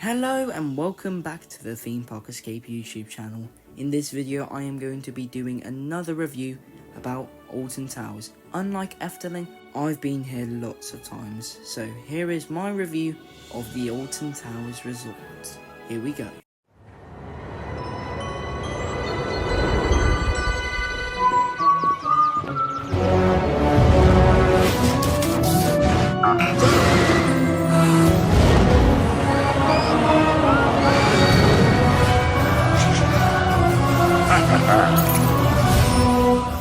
Hello and welcome back to the Theme Park Escape YouTube channel. In this video I am going to be doing another review about Alton Towers. Unlike Efteling, I've been here lots of times, so here is my review of the Alton Towers Resort. Here we go.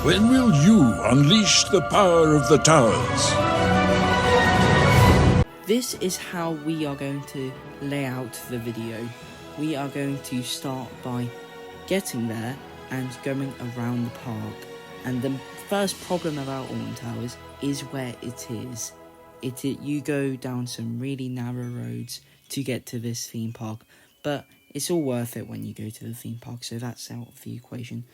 When will you unleash the power of the towers? This is how we are going to lay out the video. We are going to start by getting there and going around the park. And the first problem about Alton Towers is where it is. You go down some really narrow roads to get to this theme park, but it's all worth it when you go to the theme park, so that's out of the equation.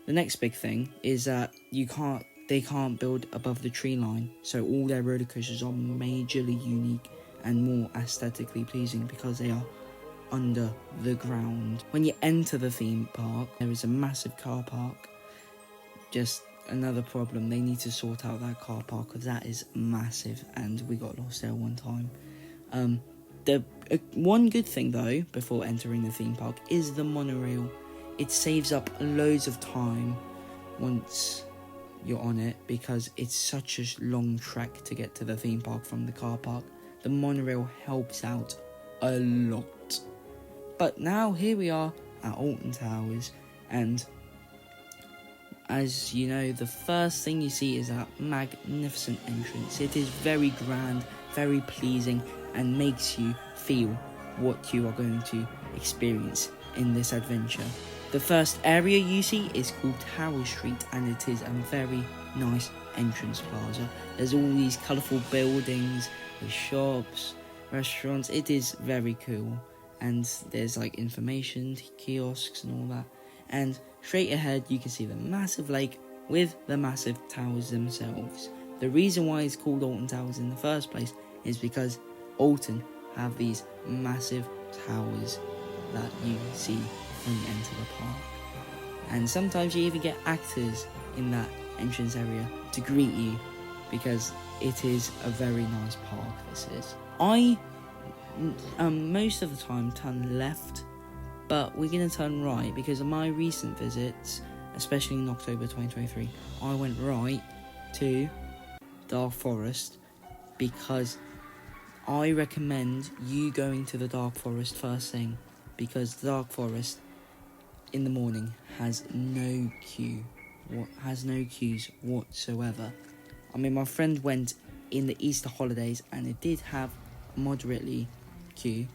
The next big thing is that they can't build above the tree line, so all their roller coasters are majorly unique and more aesthetically pleasing because they are under the ground. When you enter the theme park, there is a massive car park. Just another problem, they need to sort out that car park because that is massive and we got lost there one time. One good thing though, before entering the theme park, is the monorail. It saves up loads of time once you're on it because it's such a long trek to get to the theme park from the car park. The monorail helps out a lot. But now here we are at Alton Towers, and as you know, the first thing you see is that magnificent entrance. It is very grand, very pleasing, and makes you feel what you are going to experience in this adventure. The first area you see is called Tower Street, and it is a very nice entrance plaza. There's all these colourful buildings with shops, restaurants. It is very cool, and there's like information kiosks and all that. And straight ahead you can see the massive lake with the massive towers themselves. The reason why it's called Alton Towers in the first place is because Alton have these massive towers that you see when you enter the park, and sometimes you even get actors in that entrance area to greet you because it is a very nice park. This is. I most of the time turn left, but we're gonna turn right because of my recent visits, especially in October 2023. I went right to Dark Forest because I recommend you going to the Dark Forest first thing, because the Dark Forest in the morning has no queues whatsoever. I mean, my friend went in the Easter holidays and it did have a moderate queue,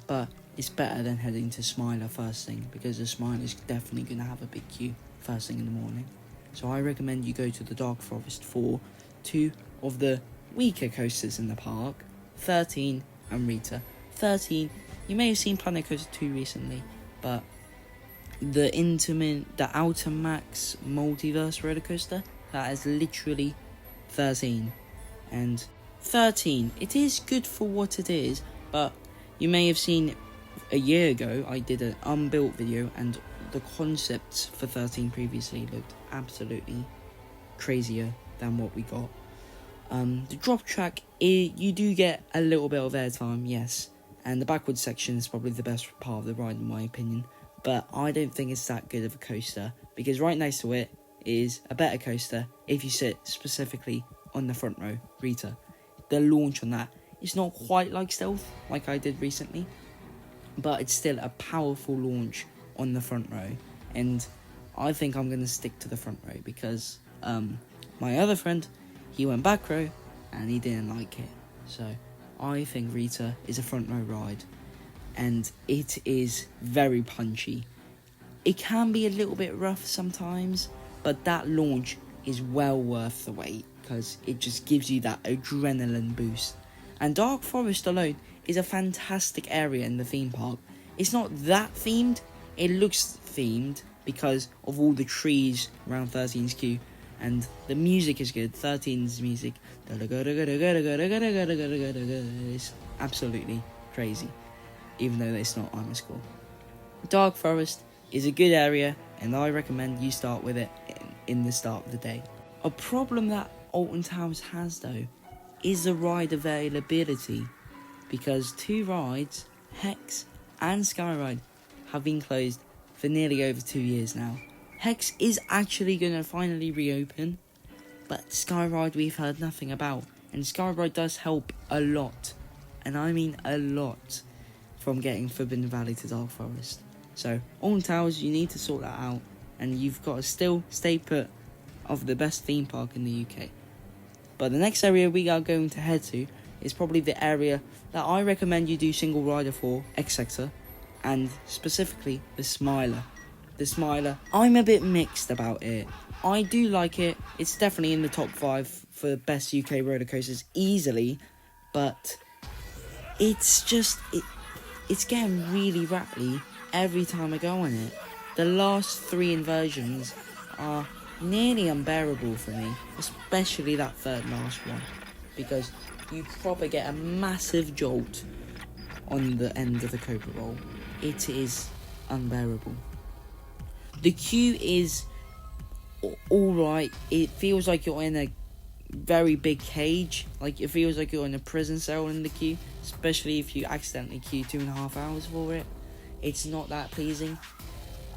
but it's better than heading to Smiler first thing, because the Smiler is definitely going to have a big queue first thing in the morning. So I recommend you go to the Dark Forest for two of the weaker coasters in the park, 13 and Rita. 13, you may have seen Planet Coaster 2 recently, but the Outer Max Multiverse roller coaster, that is literally 13. And 13, it is good for what it is, but you may have seen a year ago I did an unbuilt video and the concepts for 13 previously looked absolutely crazier than what we got. The drop track, you do get a little bit of airtime, yes, and the backwards section is probably the best part of the ride in my opinion, but I don't think it's that good of a coaster, because right next to it is a better coaster if you sit specifically on the front row, Rita. The launch on that is not quite like Stealth, like I did recently, but it's still a powerful launch on the front row, and I think I'm going to stick to the front row because my other friend, he went back row and he didn't like it. So I think Rita is a front row ride, and it is very punchy. It can be a little bit rough sometimes, but that launch is well worth the wait because it just gives you that adrenaline boost. And Dark Forest alone is a fantastic area in the theme park. It's not that themed, it looks themed because of all the trees around 13's queue, and the music is good. 13's music is absolutely crazy, even though it's not underscore. Dark Forest is a good area, and I recommend you start with it in the start of the day. A problem that Alton Towers has though is the ride availability, because 2 rides, Hex and Skyride, have been closed for nearly over 2 years now. Hex is actually going to finally reopen, but Skyride we've heard nothing about, and Skyride does help a lot, and I mean a lot, from getting Forbidden Valley to Dark Forest. So, Alton Towers, you need to sort that out, and you've got to still stay put of the best theme park in the UK. But the next area we are going to head to is probably the area that I recommend you do single rider for, X Sector, and specifically the Smiler. The Smiler, I'm a bit mixed about it. I do like it. It's definitely in the top 5 for best UK roller coasters easily, but it's just it's getting really rattly every time I go on it. The last 3 inversions are nearly unbearable for me, especially that third last one, because you probably get a massive jolt on the end of the Cobra Roll. It is unbearable. The queue is alright. It feels like you're in a very big cage, like it feels like you're in a prison cell in the queue, especially if you accidentally queue 2.5 hours for it. It's not that pleasing.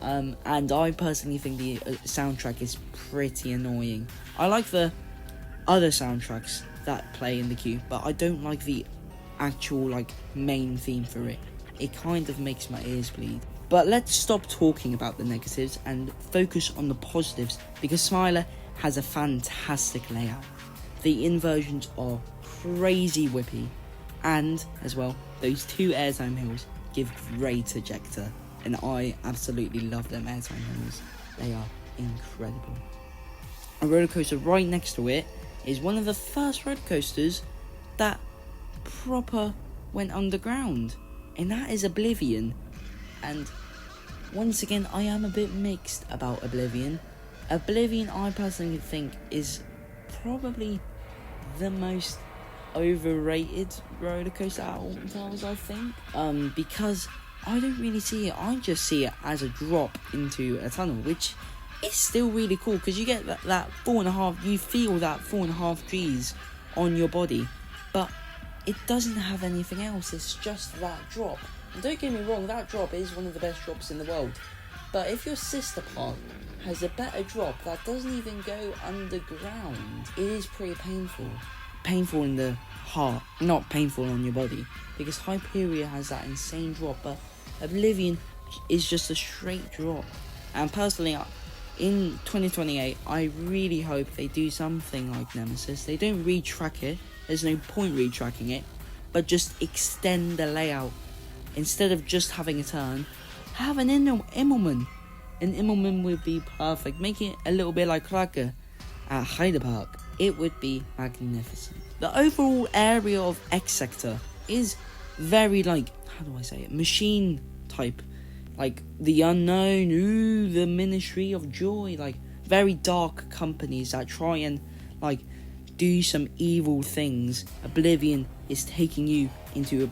And I personally think the soundtrack is pretty annoying. I like the other soundtracks that play in the queue, but I don't like the actual main theme for it. It kind of makes my ears bleed. But let's stop talking about the negatives and focus on the positives, because Smiler has a fantastic layout. The inversions are crazy whippy, and as well, those 2 airtime hills give great ejector, and I absolutely love them airtime hills. They are incredible. A roller coaster right next to it is one of the first roller coasters that proper went underground, and that is Oblivion. And once again, I am a bit mixed about Oblivion. Oblivion, I personally think, is probably the most overrated roller coaster at Alton Towers, I think. Because I don't really see it. I just see it as a drop into a tunnel, which is still really cool, because you get that 4.5, you feel that 4.5 Gs on your body, but it doesn't have anything else. It's just that drop. And don't get me wrong, that drop is one of the best drops in the world. But if your sister park has a better drop that doesn't even go underground, it is pretty painful. Painful in the heart, not painful on your body. Because Hyperia has that insane drop, but Oblivion is just a straight drop. And personally, in 2028, I really hope they do something like Nemesis. They don't retrack it, there's no point retracking it, but just extend the layout. Instead of just having a turn, have an Immelman. An Immelman would be perfect. Make it a little bit like Kraken at Hyde Park. It would be magnificent. The overall area of X Sector is very, how do I say it? Machine type. Like the Unknown, the Ministry of Joy. Very dark companies that try and, do some evil things. Oblivion is taking you into a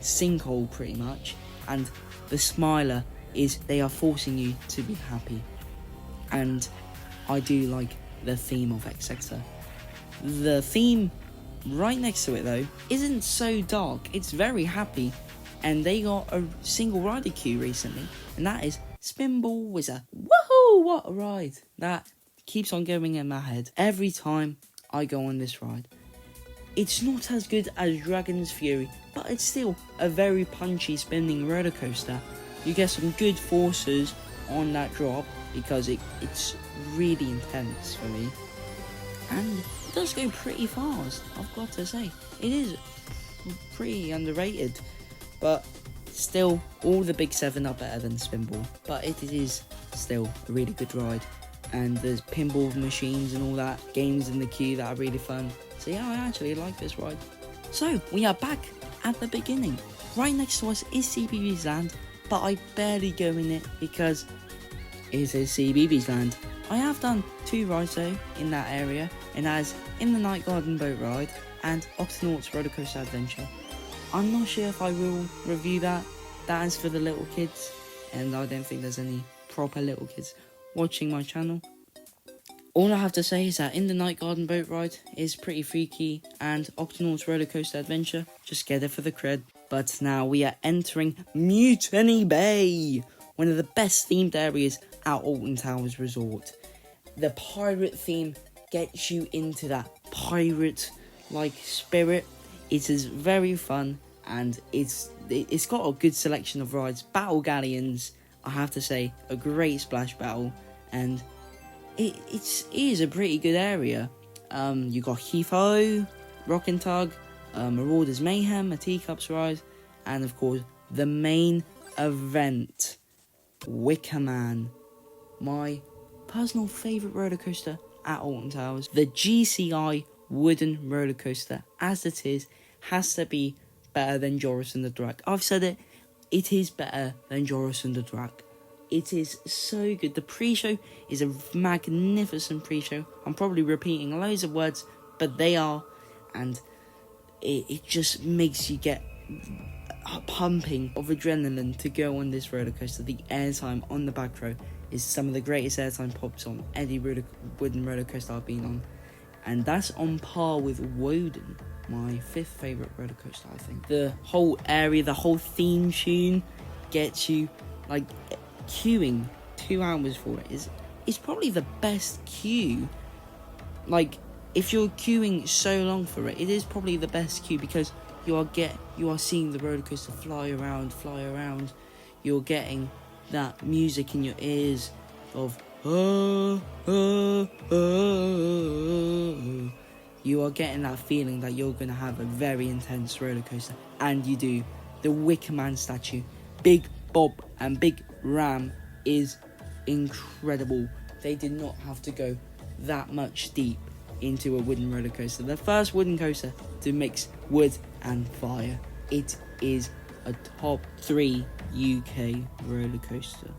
sinkhole pretty much, and the Smiler is they are forcing you to be happy. And I do like the theme of X Sector. The theme right next to it though isn't so dark, it's very happy, and they got a single rider queue recently, and that is Spinball Wizard. Woohoo, what a ride! That keeps on going in my head every time I go on this ride. It's not as good as Dragon's Fury, but it's still a very punchy spinning roller coaster. You get some good forces on that drop, because it's really intense for me. And it does go pretty fast, I've got to say. It is pretty underrated, but still, all the big 7 are better than Spinball. But it is still a really good ride. And there's pinball machines and all that, games in the queue that are really fun. So yeah, I actually like this ride. So, we are back at the beginning. Right next to us is CBeebies Land, but I barely go in it because it is CBeebies Land. I have done 2 rides though in that area, and as in the Night Garden boat ride and Octonauts Roller Coaster Adventure. I'm not sure if I will review that. That is for the little kids, and I don't think there's any proper little kids watching my channel. All I have to say is that In the Night Garden boat ride is pretty freaky, and Octonauts Roller Coaster Adventure, just get it for the cred. But now we are entering Mutiny Bay, one of the best themed areas at Alton Towers Resort. The pirate theme gets you into that pirate-like spirit. It is very fun, and it's got a good selection of rides. Battle Galleons, I have to say, a great splash battle, and it is a pretty good area. You got Heath-Ho, Rock and Tug, Marauder's Mayhem, a Teacups ride, and of course the main event, Wicker Man, my personal favourite roller coaster at Alton Towers. The GCI wooden roller coaster, as it is, has to be better than Joris and the Drac. I've said it, it is better than Joris and the Drac. It is so good. The pre-show is a magnificent pre-show. I'm probably repeating loads of words, but they are, and it just makes you get pumping of adrenaline to go on this roller coaster. The airtime on the back row is some of the greatest airtime pops on any wooden roller coaster I've been on, and that's on par with Woden, my 5th favourite roller coaster, I think. The whole area, the whole theme tune gets you like queuing 2 hours for it is probably the best queue. Like, if you're queuing so long for it, it is probably the best queue, because you are seeing the roller coaster fly around. You're getting that music in your ears of you are getting that feeling that you're gonna have a very intense roller coaster, and you do. The Wicker Man statue, Big Bob and Big Ram, is incredible. They did not have to go that much deep into a wooden roller coaster. The first wooden coaster to mix wood and fire. It is a top 3 UK roller coaster.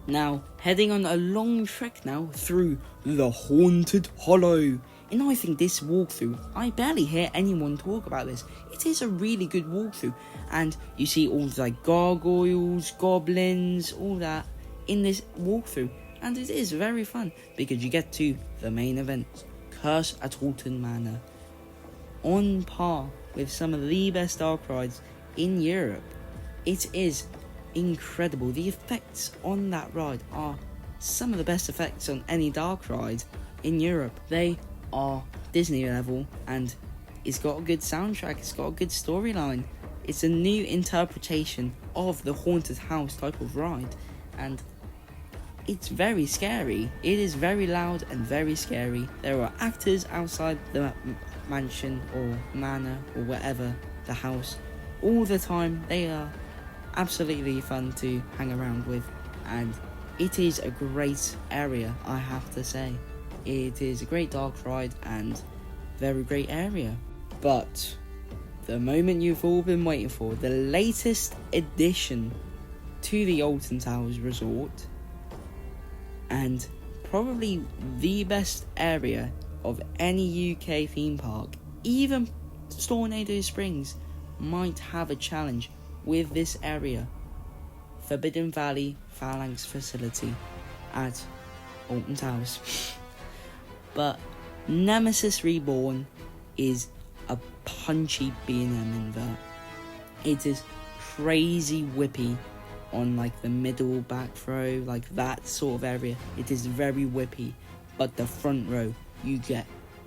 Now, heading on a long trek now through the Haunted Hollow. And I think this walkthrough, I barely hear anyone talk about this. It is a really good walkthrough, and you see all the gargoyles, goblins, all that in this walkthrough, and it is very fun because you get to the main event, Curse at Alton Manor, on par with some of the best dark rides in Europe. It is incredible. The effects on that ride are some of the best effects on any dark ride in Europe. They are Disney level, and it's got a good soundtrack, it's got a good storyline. It's a new interpretation of the haunted house type of ride, and it's very scary. It is very loud and very scary. There are actors outside the mansion or manor or whatever, the house, all the time. They are absolutely fun to hang around with, and it is a great area, I have to say. It is a great dark ride and very great area. But the moment you've all been waiting for, the latest addition to the Alton Towers Resort, and probably the best area of any UK theme park. Even Tornado Springs might have a challenge with this area. Forbidden Valley Phalanx Facility at Alton Towers. But Nemesis Reborn is a punchy B&M invert. It is crazy whippy on the middle back row, that sort of area. It is very whippy, but the front row, you get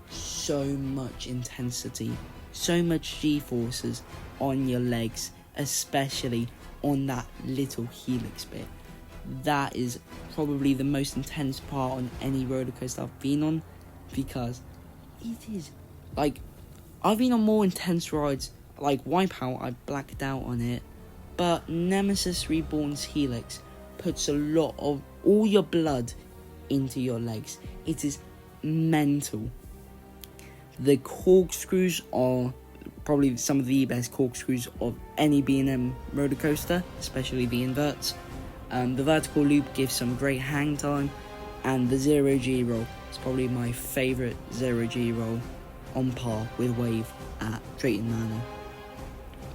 so much intensity, so much G-forces on your legs, especially on that little helix bit. That is probably the most intense part on any roller coaster I've been on, because it is I've been on more intense rides like Wipeout. I blacked out on it, but Nemesis Reborn's helix puts a lot of all your blood into your legs. It is mental. The corkscrews are probably some of the best corkscrews of any B&M roller coaster, especially the inverts. The vertical loop gives some great hang time, and the 0G roll is probably my favourite 0G roll, on par with Wave at Drayton Manor.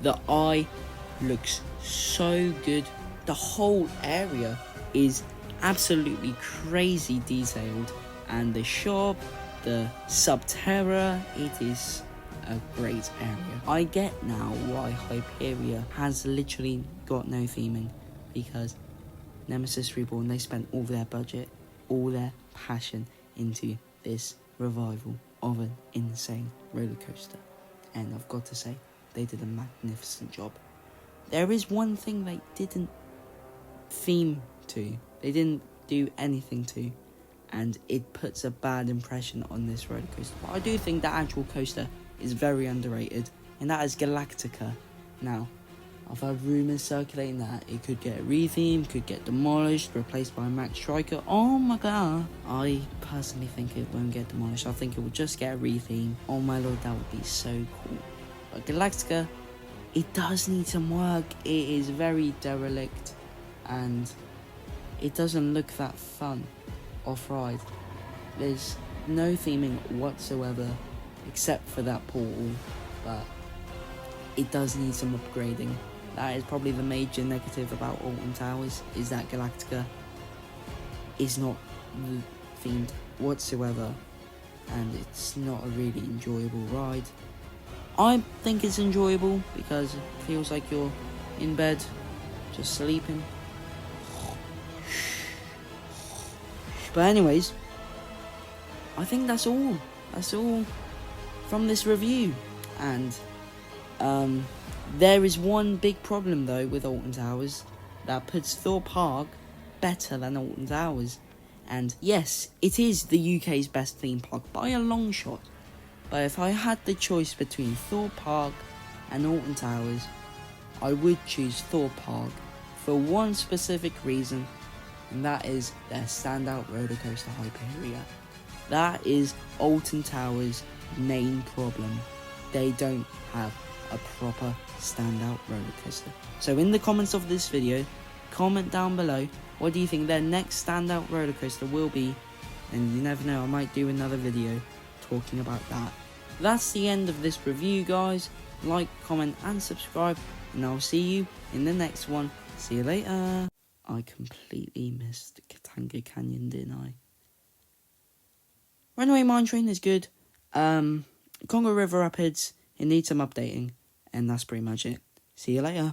The eye looks so good. The whole area is absolutely crazy detailed, and the shop, the Subterra, it is a great area. I get now why Hyperia has literally got no theming, because Nemesis Reborn, they spent all their budget, all their passion into this revival of an insane roller coaster, and I've got to say, they did a magnificent job. There is one thing they didn't theme to, they didn't do anything to, and it puts a bad impression on this roller coaster. But I do think the actual coaster is very underrated, and that is Galactica. Now, I've heard rumours circulating that it could get rethemed, could get demolished, replaced by Max Striker. Oh my god. I personally think it won't get demolished. I think it will just get a retheme. Oh my lord, that would be so cool. But Galactica, it does need some work. It is very derelict, and it doesn't look that fun off-ride. There's no theming whatsoever except for that portal, but it does need some upgrading. That is probably the major negative about Alton Towers, is that Galactica is not themed whatsoever, and it's not a really enjoyable ride. I think it's enjoyable because it feels like you're in bed just sleeping. But anyways, I think that's all from this review. And there is one big problem though with Alton Towers that puts Thorpe Park better than Alton Towers. And yes, it is the UK's best theme park by a long shot. But if I had the choice between Thorpe Park and Alton Towers, I would choose Thorpe Park for one specific reason, and that is their standout roller coaster Hyperia. That is Alton Towers' main problem. They don't have a proper standout roller coaster. So in the comments of this video, comment down below what do you think their next standout roller coaster will be, and you never know, I might do another video talking about that. That's the end of this review, guys. Like, comment and subscribe, and I'll see you in the next one. See you later. I completely missed Katanga Canyon, didn't I? Runaway Mine Train is good. Congo River Rapids, it needs some updating, and that's pretty much it. See you later.